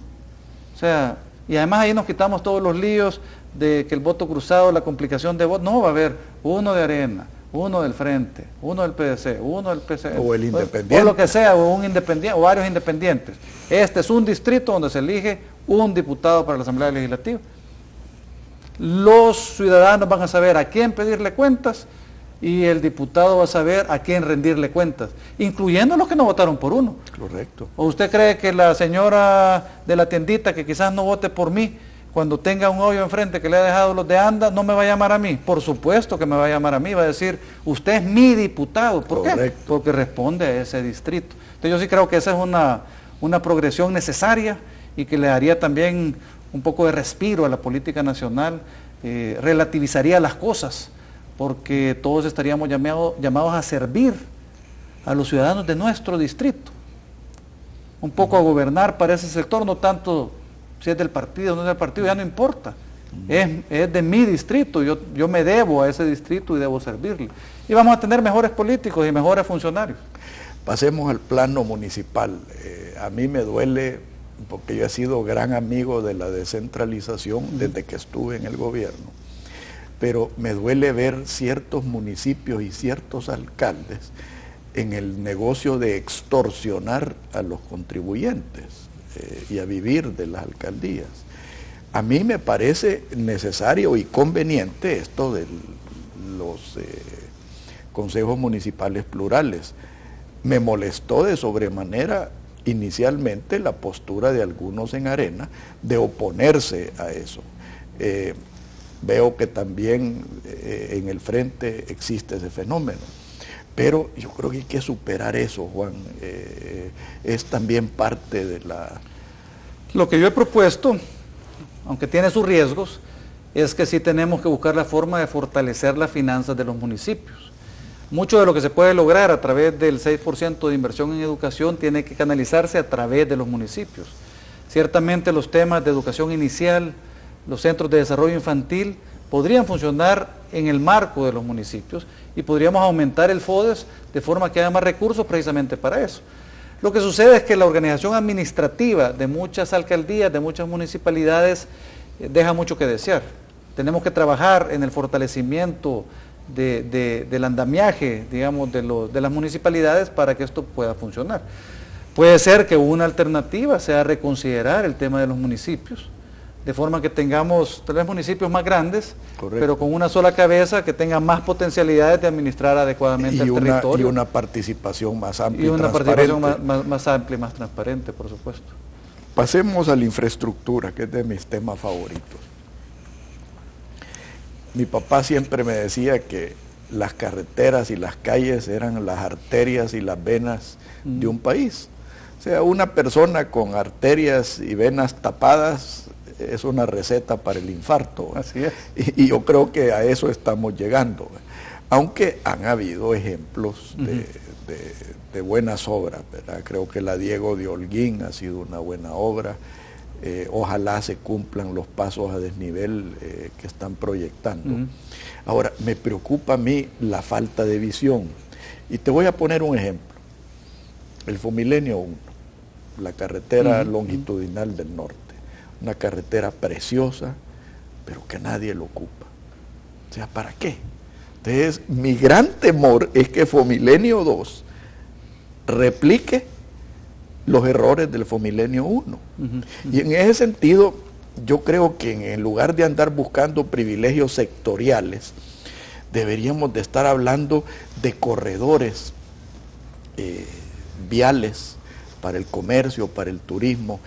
O sea, y además ahí nos quitamos todos los líos de que el voto cruzado, la complicación de voto. No, va a haber uno de Arena, uno del Frente, uno del PDC, uno del PCL. O el independiente. O lo que sea, o un independiente, o varios independientes. Este es un distrito donde se elige un diputado para la Asamblea Legislativa. Los ciudadanos van a saber a quién pedirle cuentas y el diputado va a saber a quién rendirle cuentas, incluyendo los que no votaron por uno. Correcto. ¿O usted cree que la señora de la tiendita que quizás no vote por mí, cuando tenga un hoyo enfrente que le ha dejado los de ANDA, no me va a llamar a mí? Por supuesto que me va a llamar a mí, va a decir, usted es mi diputado. ¿Por qué? Porque responde a ese distrito. Entonces yo sí creo que esa es una progresión necesaria y que le daría también un poco de respiro a la política nacional, relativizaría las cosas, porque todos estaríamos llamados a servir a los ciudadanos de nuestro distrito, un poco a gobernar para ese sector, no tanto si es del partido o no es del partido, ya no importa, es de mi distrito, yo me debo a ese distrito y debo servirle. Y vamos a tener mejores políticos y mejores funcionarios. Pasemos al plano municipal. A mí me duele, porque yo he sido gran amigo de la descentralización desde que estuve en el gobierno, pero me duele ver ciertos municipios y ciertos alcaldes en el negocio de extorsionar a los contribuyentes y a vivir de las alcaldías. A mí me parece necesario y conveniente esto de los consejos municipales plurales. Me molestó de sobremanera inicialmente la postura de algunos en Arena de oponerse a eso. Veo que también en el Frente existe ese fenómeno, pero yo creo que hay que superar eso, Juan. Es también parte de la... Lo que yo he propuesto, aunque tiene sus riesgos, es que sí tenemos que buscar la forma de fortalecer las finanzas de los municipios. Mucho de lo que se puede lograr a través del 6% de inversión en educación tiene que canalizarse a través de los municipios. Ciertamente los temas de educación inicial, los centros de desarrollo infantil, podrían funcionar en el marco de los municipios y podríamos aumentar el FODES de forma que haya más recursos precisamente para eso. Lo que sucede es que la organización administrativa de muchas alcaldías, de muchas municipalidades, deja mucho que desear. Tenemos que trabajar en el fortalecimiento del andamiaje, digamos, de las municipalidades para que esto pueda funcionar. Puede ser que una alternativa sea reconsiderar el tema de los municipios, de forma que tengamos 3 municipios más grandes, correcto, pero con una sola cabeza que tenga más potencialidades de administrar adecuadamente el territorio. Y una participación más amplia y una participación más amplia y más transparente, por supuesto. Pasemos a la infraestructura, que es de mis temas favoritos. Mi papá siempre me decía que las carreteras y las calles eran las arterias y las venas de un país. O sea, una persona con arterias y venas tapadas es una receta para el infarto. Así es. Y yo creo que a eso estamos llegando. Aunque han habido ejemplos de buenas obras, ¿verdad? Creo que la Diego de Holguín ha sido una buena obra. Ojalá se cumplan los pasos a desnivel que están proyectando. Ahora, me preocupa a mí la falta de visión. Y te voy a poner un ejemplo. El Fomilenio 1, la carretera longitudinal del norte. Una carretera preciosa, pero que nadie lo ocupa. O sea, ¿para qué? Entonces, mi gran temor es que Fomilenio 2 replique los errores del Fomilenio 1. Y en ese sentido, yo creo que en lugar de andar buscando privilegios sectoriales, deberíamos de estar hablando de corredores viales para el comercio, para el turismo.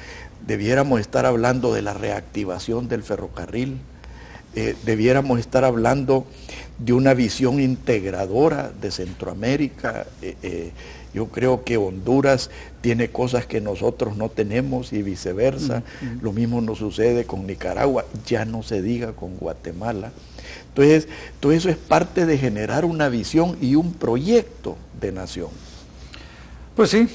Debiéramos estar hablando de la reactivación del ferrocarril, debiéramos estar hablando de una visión integradora de Centroamérica. Yo creo que Honduras tiene cosas que nosotros no tenemos y viceversa. Lo mismo nos sucede con Nicaragua, ya no se diga con Guatemala. Entonces, todo eso es parte de generar una visión y un proyecto de nación. Pues sí,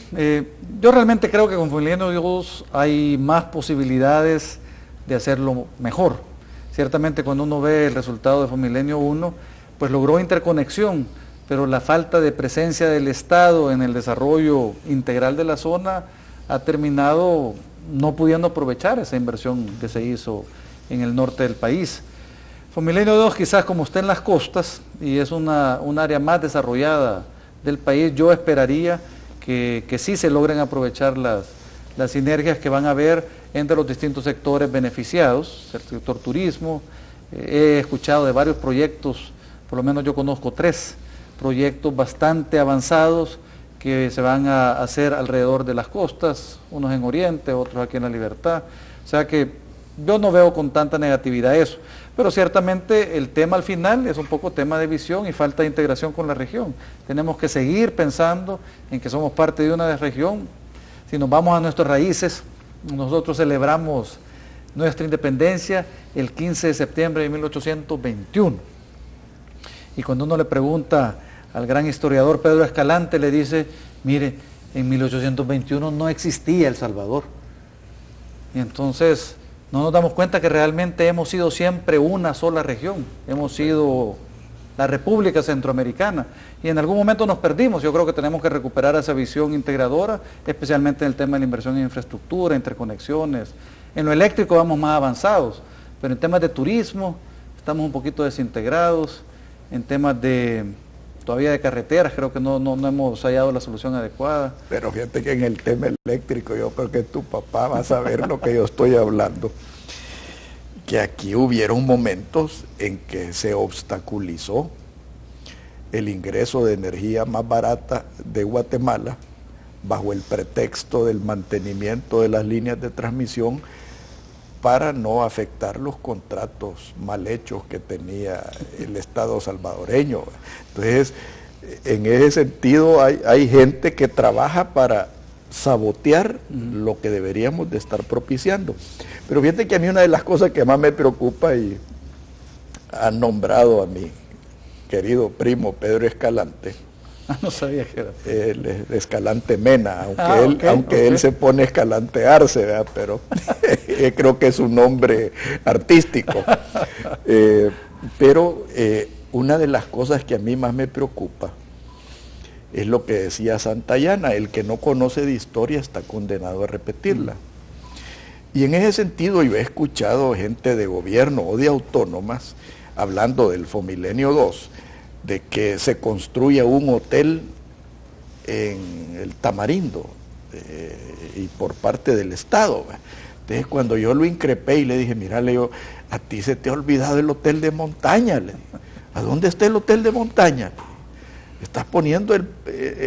yo realmente creo que con Fomilenio 2 hay más posibilidades de hacerlo mejor. Ciertamente cuando uno ve el resultado de Fomilenio 1, pues logró interconexión, pero la falta de presencia del Estado en el desarrollo integral de la zona ha terminado no pudiendo aprovechar esa inversión que se hizo en el norte del país. Fomilenio 2 quizás como está en las costas y es un área más desarrollada del país, yo esperaría que sí se logren aprovechar las sinergias que van a haber entre los distintos sectores beneficiados, el sector turismo. He escuchado de varios proyectos, por lo menos yo conozco 3 proyectos bastante avanzados que se van a hacer alrededor de las costas, unos en Oriente, otros aquí en La Libertad. O sea que yo no veo con tanta negatividad eso, pero ciertamente el tema al final es un poco tema de visión y falta de integración con la región. Tenemos que seguir pensando en que somos parte de una región. Si nos vamos a nuestras raíces, nosotros celebramos nuestra independencia el 15 de septiembre de 1821. Y cuando uno le pregunta al gran historiador Pedro Escalante, le dice, mire, en 1821 no existía El Salvador. Y entonces no nos damos cuenta que realmente hemos sido siempre una sola región, hemos sido la República Centroamericana, y en algún momento nos perdimos. Yo creo que tenemos que recuperar esa visión integradora, especialmente en el tema de la inversión en infraestructura, interconexiones. En lo eléctrico vamos más avanzados, pero en temas de turismo estamos un poquito desintegrados, en temas todavía de carreteras, creo que no hemos hallado la solución adecuada. Pero fíjate que en el tema eléctrico, yo creo que tu papá va a saber lo que yo estoy hablando. Que aquí hubieron momentos en que se obstaculizó el ingreso de energía más barata de Guatemala bajo el pretexto del mantenimiento de las líneas de transmisión para no afectar los contratos mal hechos que tenía el Estado salvadoreño. Entonces, en ese sentido hay gente que trabaja para sabotear lo que deberíamos de estar propiciando. Pero fíjate que a mí una de las cosas que más me preocupa, y han nombrado a mi querido primo Pedro Escalante, No sabía que era. El Escalante Mena, aunque él se pone Escalante Arce, ¿verdad? Pero creo que es un nombre artístico. Pero una de las cosas que a mí más me preocupa es lo que decía Santayana: el que no conoce de historia está condenado a repetirla. Y en ese sentido yo he escuchado gente de gobierno o de autónomas hablando del Fomilenio 2, de que se construya un hotel en el Tamarindo y por parte del Estado. Entonces cuando yo lo increpé y le dije, mira, Leo, a ti se te ha olvidado el hotel de montaña. Le dije, ¿a dónde está el hotel de montaña? Estás poniendo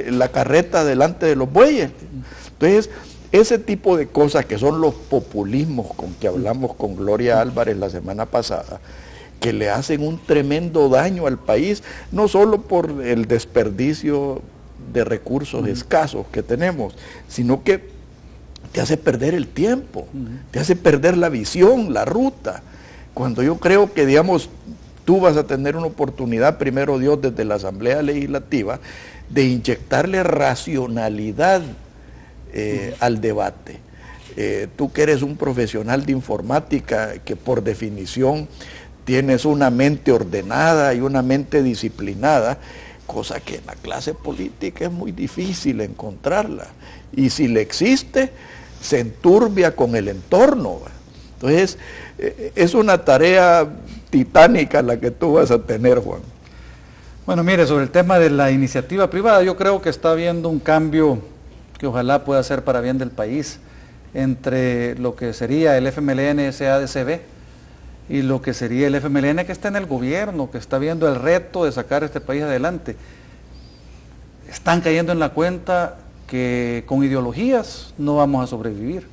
la carreta delante de los bueyes. Entonces, ese tipo de cosas que son los populismos con que hablamos con Gloria Álvarez la semana pasada, que le hacen un tremendo daño al país, no solo por el desperdicio de recursos escasos que tenemos, sino que te hace perder el tiempo, te hace perder la visión, la ruta. Cuando yo creo que, digamos, tú vas a tener una oportunidad, primero Dios, desde la Asamblea Legislativa, de inyectarle racionalidad al debate. Tú que eres un profesional de informática, que por definición tienes una mente ordenada y una mente disciplinada, cosa que en la clase política es muy difícil encontrarla. Y si le existe, se enturbia con el entorno. Entonces, es una tarea titánica la que tú vas a tener, Juan. Bueno, mire, sobre el tema de la iniciativa privada, yo creo que está habiendo un cambio que ojalá pueda ser para bien del país entre lo que sería el FMLN SADCB y lo que sería el FMLN que está en el gobierno, que está viendo el reto de sacar este país adelante. Están cayendo en la cuenta que con ideologías no vamos a sobrevivir.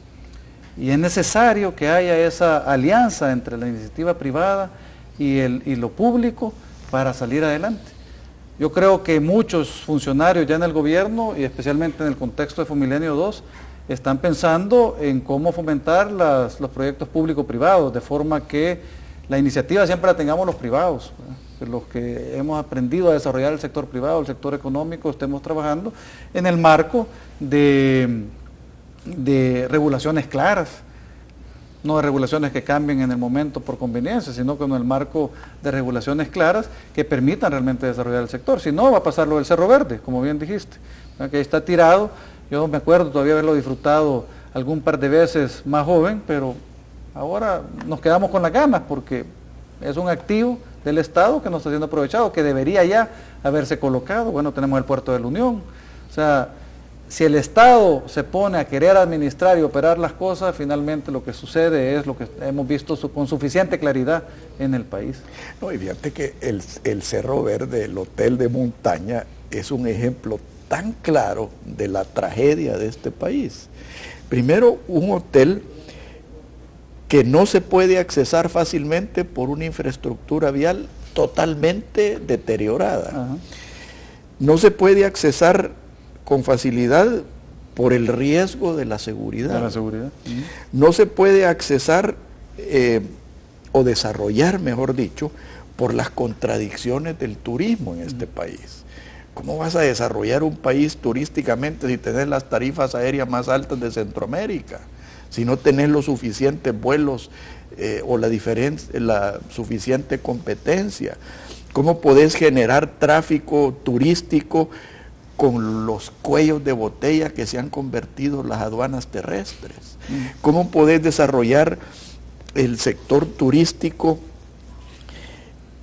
Y es necesario que haya esa alianza entre la iniciativa privada y lo público para salir adelante. Yo creo que muchos funcionarios ya en el gobierno, y especialmente en el contexto de Fomilenio 2, están pensando en cómo fomentar los proyectos público-privados, de forma que la iniciativa siempre la tengamos los privados, que los que hemos aprendido a desarrollar el sector privado, el sector económico, estemos trabajando en el marco de regulaciones claras, no de regulaciones que cambien en el momento por conveniencia, sino que en el marco de regulaciones claras que permitan realmente desarrollar el sector. Si no, va a pasar lo del Cerro Verde, como bien dijiste, que ahí está tirado. Yo me acuerdo todavía haberlo disfrutado algún par de veces más joven, pero ahora nos quedamos con las ganas porque es un activo del Estado que no está siendo aprovechado, que debería ya haberse colocado. Bueno, tenemos el puerto de la Unión. O sea, si el Estado se pone a querer administrar y operar las cosas, finalmente lo que sucede es lo que hemos visto con suficiente claridad en el país. No, y fíjate que el Cerro Verde, el hotel de montaña, es un ejemplo tan claro de la tragedia de este país. Primero, un hotel que no se puede accesar fácilmente por una infraestructura vial totalmente deteriorada. Ajá. No se puede accesar con facilidad por el riesgo de la seguridad. No se puede accesar o desarrollar, mejor dicho, por las contradicciones del turismo en este país. ¿Cómo vas a desarrollar un país turísticamente si tenés las tarifas aéreas más altas de Centroamérica? Si no tenés los suficientes vuelos o la suficiente competencia. ¿Cómo podés generar tráfico turístico con los cuellos de botella que se han convertido las aduanas terrestres? ¿Cómo podés desarrollar el sector turístico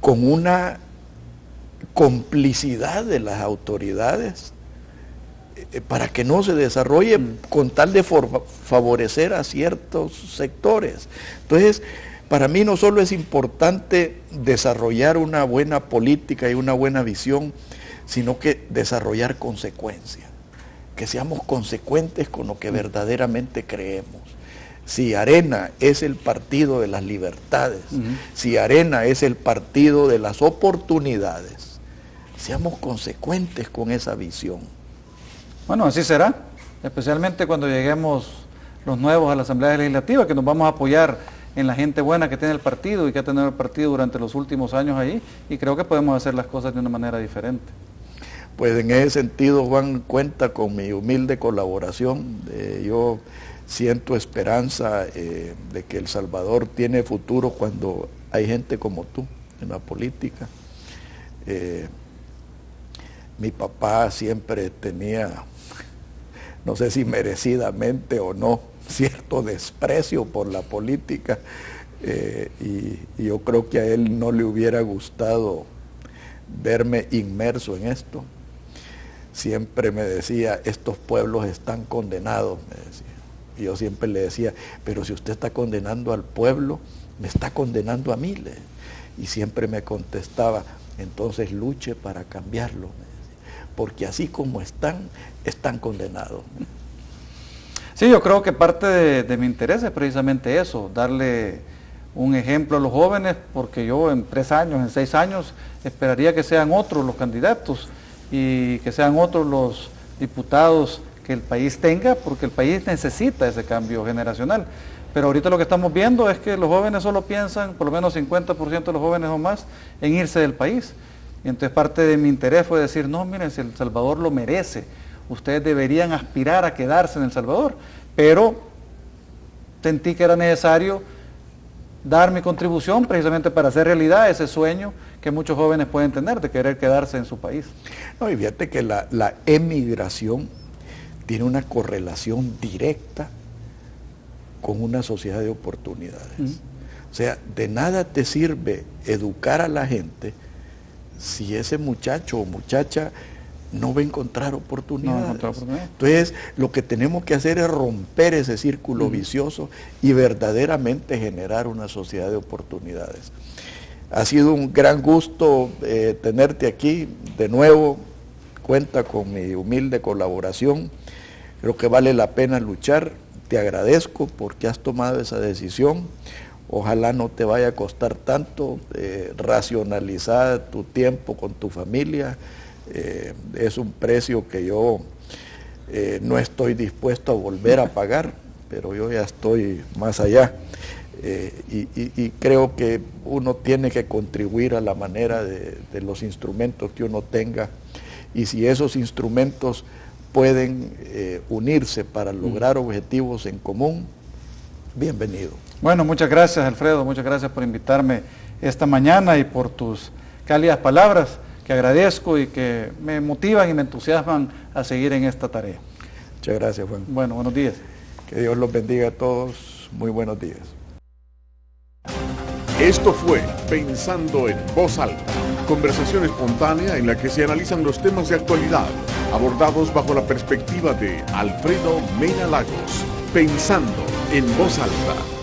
con una complicidad de las autoridades para que no se desarrolle con tal de favorecer a ciertos sectores? Entonces, para mí no solo es importante desarrollar una buena política y una buena visión, sino que desarrollar consecuencia, que seamos consecuentes con lo que verdaderamente creemos. Si Arena es el partido de las libertades, si Arena es el partido de las oportunidades, seamos consecuentes con esa visión. Bueno, así será, especialmente cuando lleguemos los nuevos a la Asamblea Legislativa, que nos vamos a apoyar en la gente buena que tiene el partido y que ha tenido el partido durante los últimos años ahí, y creo que podemos hacer las cosas de una manera diferente. Pues en ese sentido, Juan, cuenta con mi humilde colaboración. Yo siento esperanza de que El Salvador tiene futuro cuando hay gente como tú en la política. Mi papá siempre tenía, no sé si merecidamente o no, cierto desprecio por la política, y yo creo que a él no le hubiera gustado verme inmerso en esto. Siempre me decía, estos pueblos están condenados, me decía. Y yo siempre le decía, pero si usted está condenando al pueblo, me está condenando a mí. Y siempre me contestaba, entonces luche para cambiarlo, me decía, porque así como están condenados. Sí, yo creo que parte de mi interés es precisamente eso, darle un ejemplo a los jóvenes, porque yo en 3 años, en 6 años, esperaría que sean otros los candidatos y que sean otros los diputados que el país tenga, porque el país necesita ese cambio generacional. Pero ahorita lo que estamos viendo es que los jóvenes solo piensan, por lo menos 50% de los jóvenes o más, en irse del país. Y entonces parte de mi interés fue decir, no, miren, si El Salvador lo merece, ustedes deberían aspirar a quedarse en El Salvador. Pero sentí que era necesario dar mi contribución precisamente para hacer realidad ese sueño que muchos jóvenes pueden tener de querer quedarse en su país. No, y fíjate que la emigración tiene una correlación directa con una sociedad de oportunidades. O sea, de nada te sirve educar a la gente si ese muchacho o muchacha no va a encontrar oportunidades. Entonces, lo que tenemos que hacer es romper ese círculo vicioso y verdaderamente generar una sociedad de oportunidades. Ha sido un gran gusto tenerte aquí de nuevo. Cuenta con mi humilde colaboración. Creo que vale la pena luchar. Te agradezco porque has tomado esa decisión. Ojalá no te vaya a costar tanto, racionalizar tu tiempo con tu familia. Es un precio que yo no estoy dispuesto a volver a pagar, pero yo ya estoy más allá. Y creo que uno tiene que contribuir a la manera de los instrumentos que uno tenga, y si esos instrumentos pueden unirse para lograr objetivos en común, bienvenido. Bueno, muchas gracias, Alfredo, muchas gracias por invitarme esta mañana y por tus cálidas palabras, que agradezco y que me motivan y me entusiasman a seguir en esta tarea. Muchas gracias, Juan. Bueno, buenos días. Que Dios los bendiga a todos. Muy buenos días. Esto fue Pensando en Voz Alta, conversación espontánea en la que se analizan los temas de actualidad, abordados bajo la perspectiva de Alfredo Mena Lagos. Pensando en Voz Alta.